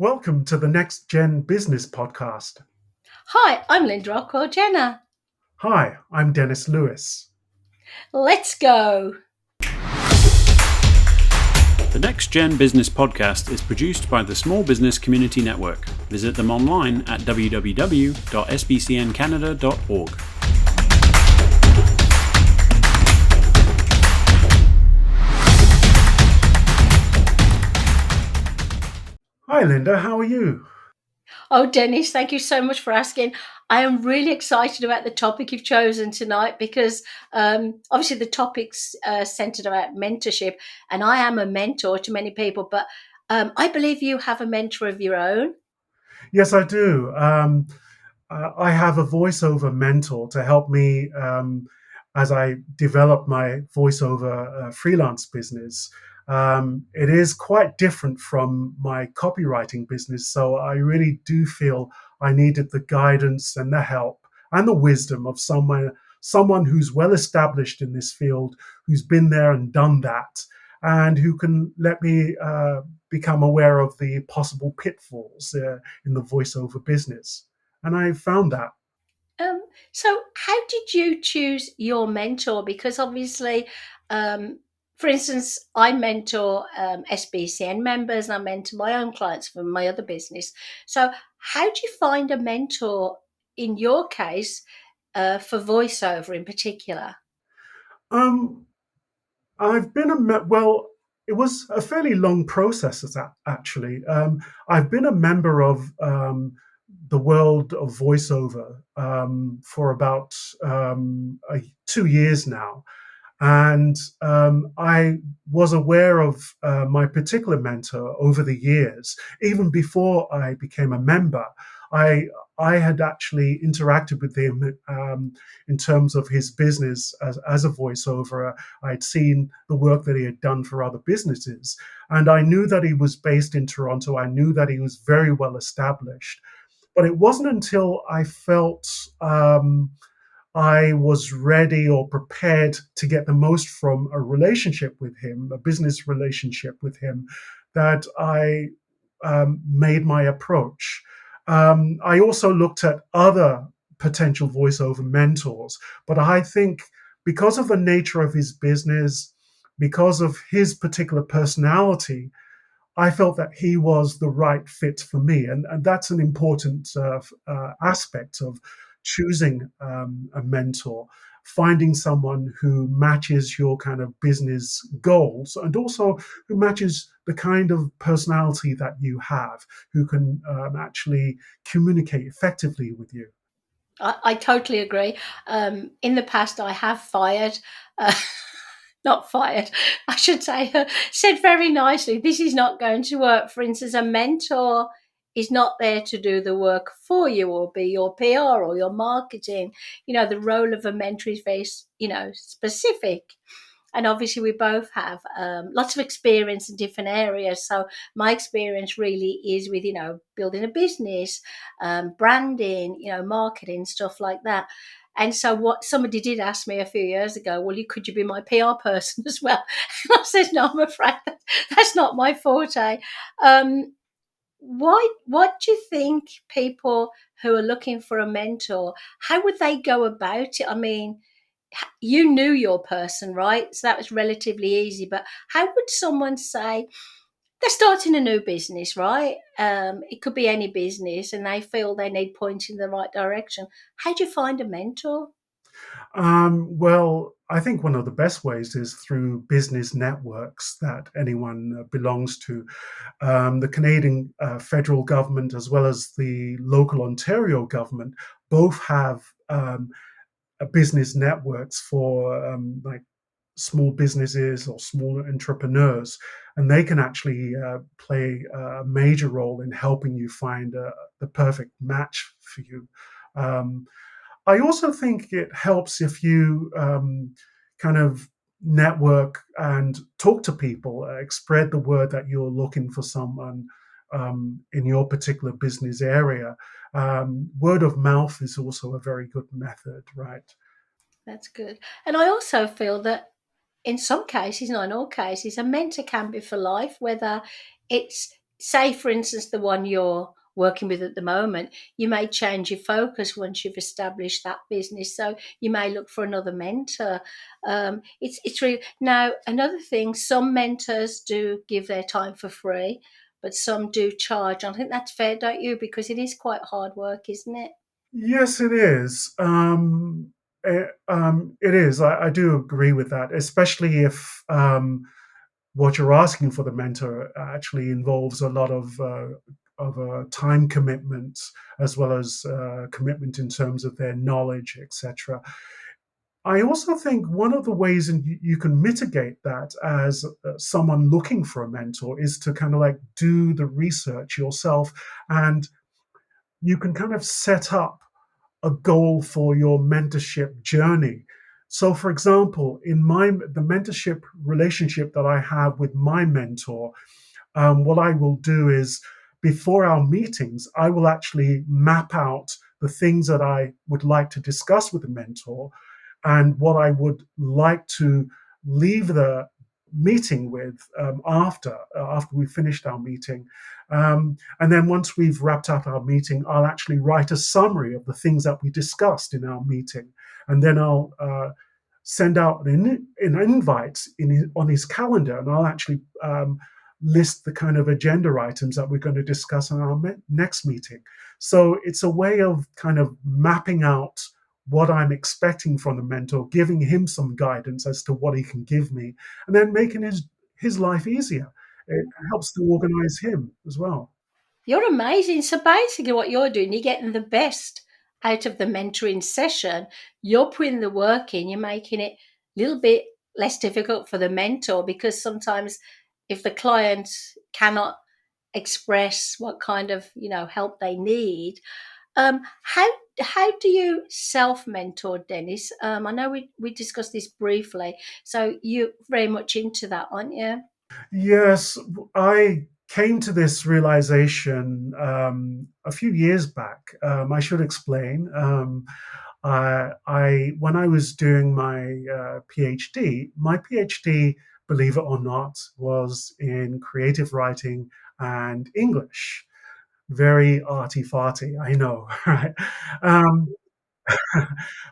Welcome to the Next Gen Business Podcast. Hi, I'm Linda Rockwell Jenner. Hi, I'm Dennis Lewis. Let's go. The Next Gen Business Podcast is produced by the Small Business Community Network. Visit them online at www.sbcncanada.org. Hi, Linda. How are you? Oh, Dennis, thank you so much for asking. I am really excited about the topic you've chosen tonight because obviously the topic's centered about mentorship, and I am a mentor to many people, but I believe you have a mentor of your own. Yes, I do. I have a voiceover mentor to help me as I develop my voiceover freelance business. It is quite different from my copywriting business, so I really do feel I needed the guidance and the help and the wisdom of someone who's well established in this field, who's been there and done that, and who can let me become aware of the possible pitfalls in the voiceover business. And I found that. Um, so, how did you choose your mentor? Because obviously, um, for instance, I mentor SBCN members and I mentor my own clients for my other business. So, how do you find a mentor in your case for voiceover in particular? Um, I've been well. It was a fairly long process, actually. I've been a member of the world of voiceover for about 2 years now, and I was aware of my particular mentor over the years. Even before I became a member, I I had actually interacted with him in terms of his business as a voiceover. I'd seen the work that he had done for other businesses, and I knew that he was based in Toronto. I knew that he was very well established. But it wasn't until I felt I was ready or prepared to get the most from a relationship with him, a business relationship with him, that I made my approach. I also looked at other potential voiceover mentors, but I think because of the nature of his business, because of his particular personality, I felt that he was the right fit for me. And that's an important aspect of choosing a mentor, finding someone who matches your kind of business goals and also who matches the kind of personality that you have, who can actually communicate effectively with you. I totally agree. In the past, I have fired. Uh, Not fired, I should say, said very nicely, this is not going to work. For instance, a mentor is not there to do the work for you or be your PR or your marketing. The role of a mentor is very, specific. And obviously, we both have lots of experience in different areas. So, my experience really is with, building a business, branding, marketing, stuff like that. And so, what somebody did ask me a few years ago, well, could you be my PR person as well? And I said, no, I'm afraid that's not my forte. Um, what do you think people who are looking for a mentor, how would they go about it? I mean, you knew your person, right? So that was relatively easy. But how would someone say they're starting a new business, right? It could be any business, and they feel they need pointing in the right direction. How do you find a mentor? Well, I think one of the best ways is through business networks that anyone belongs to. The Canadian federal government, as well as the local Ontario government, both have business networks for like small businesses or small entrepreneurs, and they can actually play a major role in helping you find the perfect match for you. Um, I also think it helps if you kind of network and talk to people, spread the word that you're looking for someone in your particular business area. Word of mouth is also a very good method, right? That's good. And I also feel that in some cases, not in all cases, a mentor can be for life, whether it's say, for instance, the one you're working with at the moment, you may change your focus once you've established that business. So you may look for another mentor. It's really now another thing. Some mentors do give their time for free, but some do charge. I think that's fair, don't you? Because it is quite hard work, isn't it? Yes, it is. It is. I do agree with that, especially if what you're asking for the mentor actually involves a lot of time commitment as well as commitment in terms of their knowledge, etc. I also think one of the ways in you can mitigate that as someone looking for a mentor is to kind of like do the research yourself, and you can kind of set up a goal for your mentorship journey. So, for example, in the mentorship relationship that I have with my mentor, what I will do is before our meetings, I will actually map out the things that I would like to discuss with the mentor and what I would like to leave the meeting with after we finished our meeting. And then once we've wrapped up our meeting, I'll actually write a summary of the things that we discussed in our meeting, and then I'll send out an invite on his calendar, and I'll actually list the kind of agenda items that we're going to discuss in our next meeting. So it's a way of kind of mapping out what I'm expecting from the mentor, giving him some guidance as to what he can give me, and then making his life easier. It helps to organize him as well. You're amazing. So basically, what you're doing, you're getting the best out of the mentoring session. You're putting the work in. You're making it a little bit less difficult for the mentor because sometimes if the client cannot express what kind of help they need, how do you self mentor, Dennis? I know we discussed this briefly. So you're very much into that, aren't you? Yes, I came to this realization a few years back. I should explain. When I was doing my PhD, believe it or not, was in creative writing and English. Very arty farty, I know, right? Um,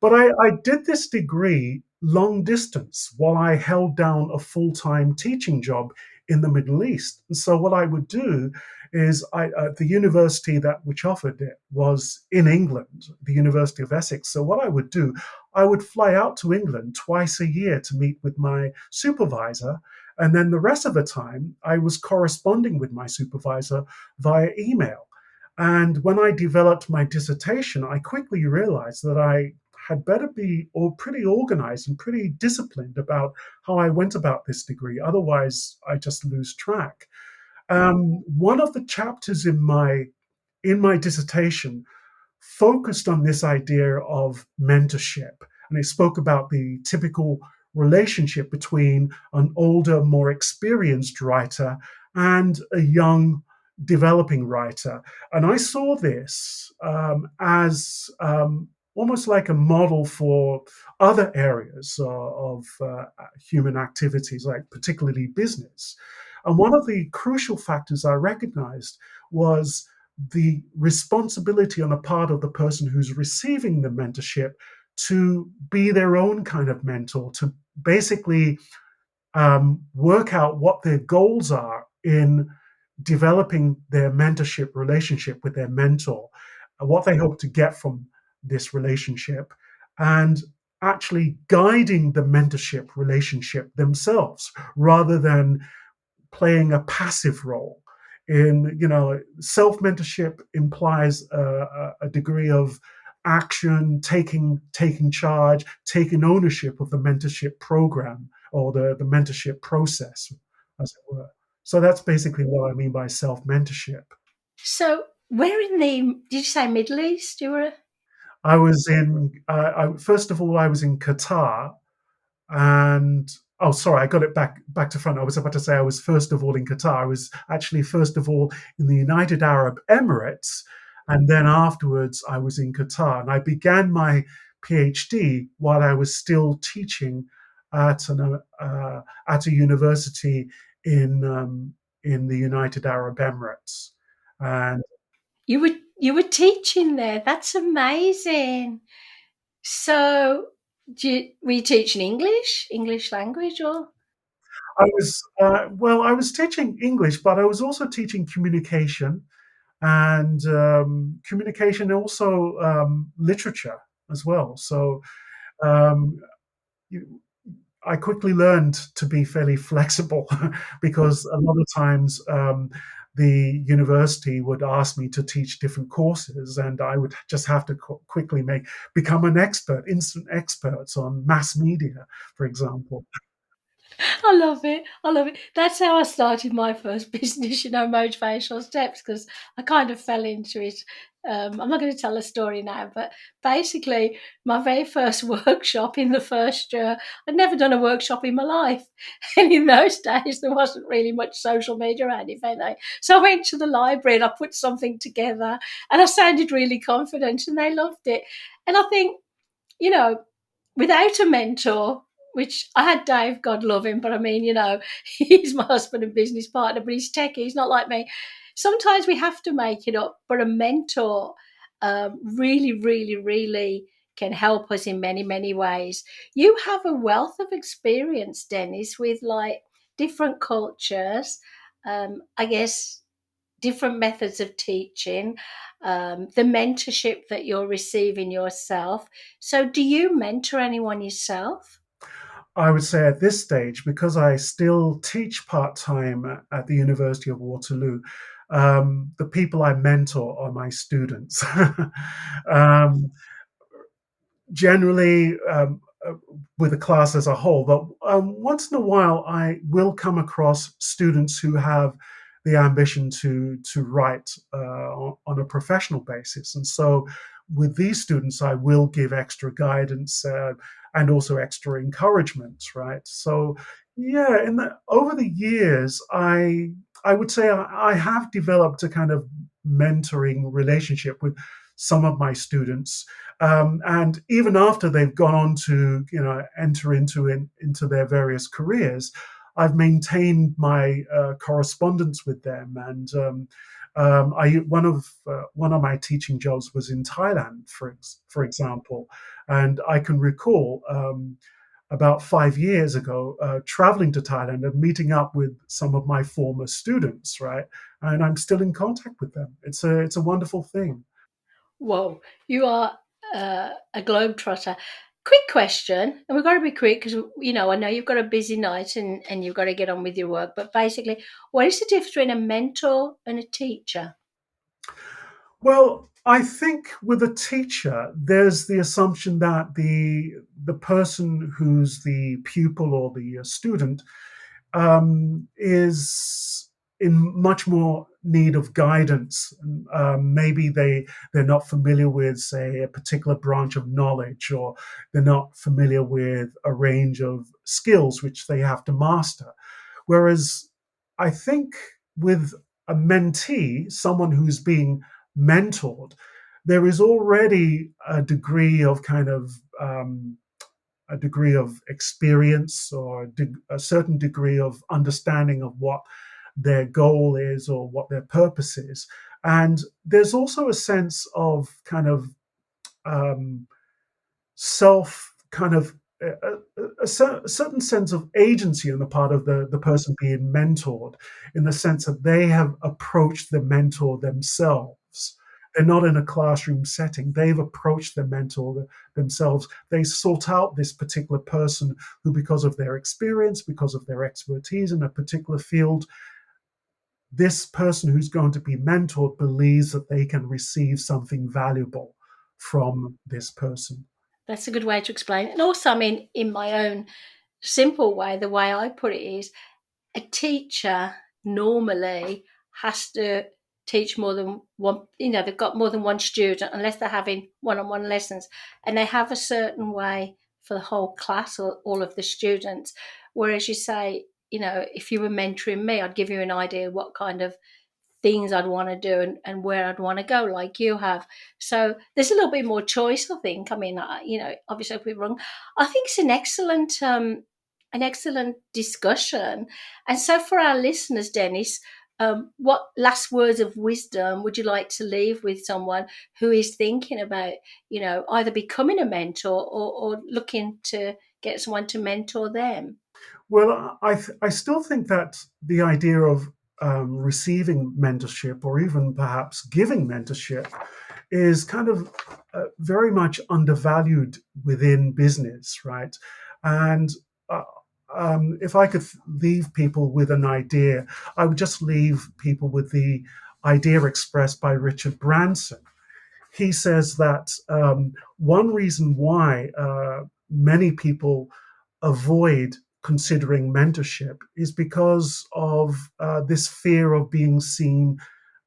but I did this degree long distance while I held down a full time teaching job in the Middle East. And so what I would do is the university that which offered it was in England, the University of Essex. So what I would do, I would fly out to England twice a year to meet with my supervisor. And then the rest of the time, I was corresponding with my supervisor via email. And when I developed my dissertation, I quickly realized that I had better be pretty organized and pretty disciplined about how I went about this degree. Otherwise, I just lose track. One of the chapters in my dissertation focused on this idea of mentorship. And it spoke about the typical relationship between an older, more experienced writer and a young, developing writer. And I saw this as almost like a model for other areas of human activities, like particularly business. And one of the crucial factors I recognized was the responsibility on the part of the person who's receiving the mentorship to be their own kind of mentor, to basically work out what their goals are in developing their mentorship relationship with their mentor, what they hope to get from this relationship, and actually guiding the mentorship relationship themselves rather than playing a passive role. Self-mentorship implies a degree of action, taking charge, taking ownership of the mentorship program or the mentorship process, as it were. So that's basically what I mean by self-mentorship. So where in the did you say Middle East you were? I was in, first of all, I was in Qatar, and oh, sorry, I got it back to front. I was about to say I was first of all in Qatar. I was actually first of all in the United Arab Emirates, and then afterwards I was in Qatar. And I began my PhD while I was still teaching at a university in in the United Arab Emirates. And You were teaching there. That's amazing. So, were you teaching English language, or? I was teaching English, but I was also teaching communication and communication, and also literature as well. So um, you, I quickly learned to be fairly flexible because a lot of times the university would ask me to teach different courses, and I would just have to quickly become an expert, instant experts on mass media, for example. I love it. I love it. That's how I started my first business, motivational steps, because I kind of fell into it. I'm not going to tell a story now, but basically, my very first workshop in the first year, I'd never done a workshop in my life. And in those days, there wasn't really much social media around, if any. So I went to the library and I put something together and I sounded really confident and they loved it. And I think, you know, without a mentor, which I had Dave, God love him, but I mean, he's my husband and business partner, but he's techie, he's not like me. Sometimes we have to make it up, but a mentor really, really, really can help us in many, many ways. You have a wealth of experience, Dennis, with like different cultures. I guess different methods of teaching, the mentorship that you're receiving yourself. So, do you mentor anyone yourself? I would say at this stage, because I still teach part time at the University of Waterloo, the people I mentor are my students. um, Generally, with the class as a whole, but once in a while, I will come across students who have the ambition to write on a professional basis, and so with these students, I will give extra guidance and also extra encouragement. Right. So, yeah, over the years, I would say I have developed a kind of mentoring relationship with some of my students, and even after they've gone on to enter into their various careers, I've maintained my correspondence with them. And I one of my teaching jobs was in Thailand, for example, and I can recall. About 5 years ago, traveling to Thailand and meeting up with some of my former students, right? And I'm still in contact with them. It's a wonderful thing. Whoa, you are a globetrotter. Quick question, and we've got to be quick because I know you've got a busy night and you've got to get on with your work. But basically, what is the difference between a mentor and a teacher? Well, I think with a teacher, there's the assumption that the person who's the pupil or the student is in much more need of guidance. Maybe they're not familiar with, say, a particular branch of knowledge, or they're not familiar with a range of skills which they have to master. Whereas I think with a mentee, someone who's being mentored, there is already a degree of experience, or a certain degree of understanding of what their goal is or what their purpose is. And there's also a sense of kind of um, self kind of a certain sense of agency on the part of the person being mentored, in the sense that they have approached the mentor themselves. They're not in a classroom setting. They've approached the mentor themselves. They sought out this particular person who, because of their experience, because of their expertise in a particular field, this person who's going to be mentored believes that they can receive something valuable from this person. That's a good way to explain it. And also, I mean, in my own simple way, the way I put it is a teacher normally has to teach more than one, they've got more than one student unless they're having one-on-one lessons, and they have a certain way for the whole class or all of the students. Whereas you say, if you were mentoring me, I'd give you an idea what kind of things I'd want to do and where I'd want to go, like you have. So there's a little bit more choice, I think. I mean, obviously, if we're wrong, I think it's an excellent an excellent discussion. And so, for our listeners, Dennis, what last words of wisdom would you like to leave with someone who is thinking about, either becoming a mentor or looking to get someone to mentor them? Well, I still think that the idea of receiving mentorship or even perhaps giving mentorship is kind of very much undervalued within business, right? And uh, if I could leave people with an idea, I would just leave people with the idea expressed by Richard Branson. He says that one reason why many people avoid considering mentorship is because of this fear of being seen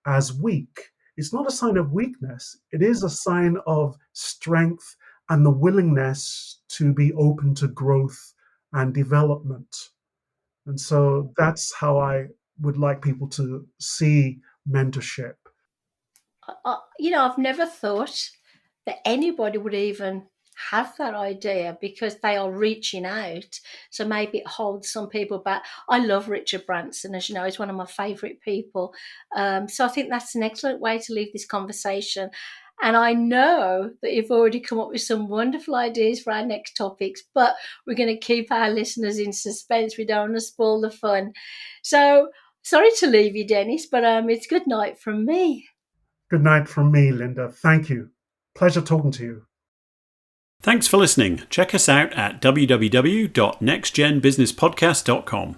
as weak. It's not a sign of weakness, it is a sign of strength and the willingness to be open to growth and development. And so that's how I would like people to see mentorship. I've never thought that anybody would even have that idea because they are reaching out. So maybe it holds some people back. I love Richard Branson, as you know, he's one of my favourite people. So I think that's an excellent way to leave this conversation. And I know that you've already come up with some wonderful ideas for our next topics, but we're going to keep our listeners in suspense. We don't want to spoil the fun. So sorry to leave you, Dennis, but it's good night from me. Good night from me, Linda. Thank you. Pleasure talking to you. Thanks for listening. Check us out at www.nextgenbusinesspodcast.com.